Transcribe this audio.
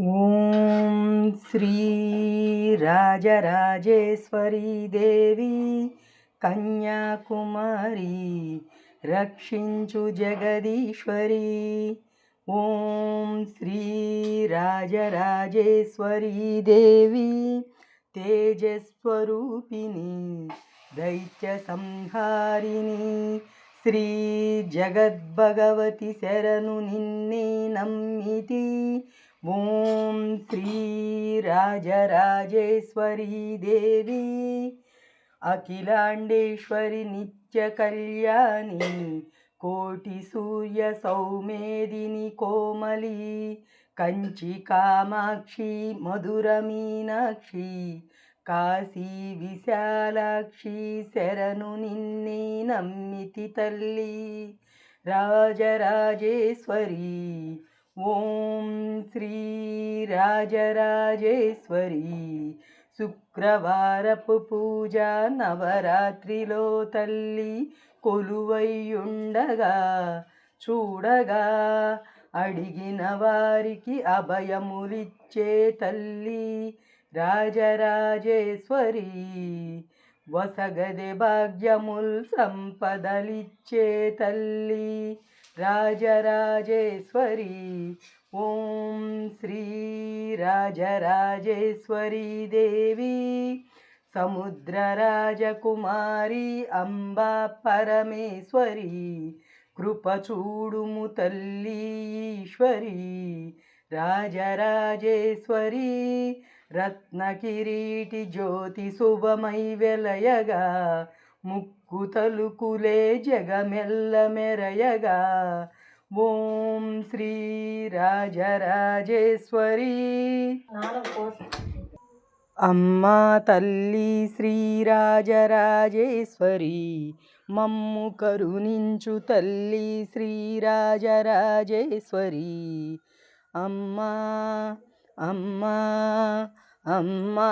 ఓం శ్రీ రాజరాజేశ్వరీ దేవి కన్యాకుమారి రక్షించు జగదీశ్వరి. ఓం శ్రీ రాజరాజేశ్వరీ దేవి తేజస్వరూపిణి దైత్య సంహారిణి. శ్రీ జగద్భగవతి శరణు నిన్నే నమ్మితి. ఓం శ్రీ రాజరాజేశ్వరీ దేవి అఖిలాండేశ్వరి నిత్య కళ్యాణి కోటి సూర్య సౌమేదిని కోమలి కంచి కామాక్షి మధుర మీనాక్షి కాశీ విశాలాక్షి శరణు నిన్నే నమ్మితి తల్లి రాజరాజేశ్వరి. ఓం శ్రీ రాజరాజేశ్వరి. శుక్రవారపు పూజ నవరాత్రిలో తల్లి కొలువైయుండగా చూడగా అడిగిన వారికి అభయములిచ్చే తల్లి రాజరాజేశ్వరి. వసగదె భాగ్యముల్ సంపదలిచ్చే తల్లి రాజరాజేశ్వరి. ఓం శ్రీ రాజరాజేశ్వరీ దేవి సముద్ర రాజకుమారి అంబా పరమేశ్వరి కృపచూడుము తల్లి ఈశ్వరి రాజరాజేశ్వరి. రత్న కిరీటి జ్యోతి శుభమై వెలయగా ముక్కు తలుకులే జగమెల్ల మెరయగా. ఓం శ్రీ రాజరాజేశ్వరి. అమ్మా తల్లి శ్రీ రాజరాజేశ్వరి మమ్ము కరుణించు తల్లి శ్రీ రాజరాజేశ్వరి. అమ్మా అమ్మా అమ్మా.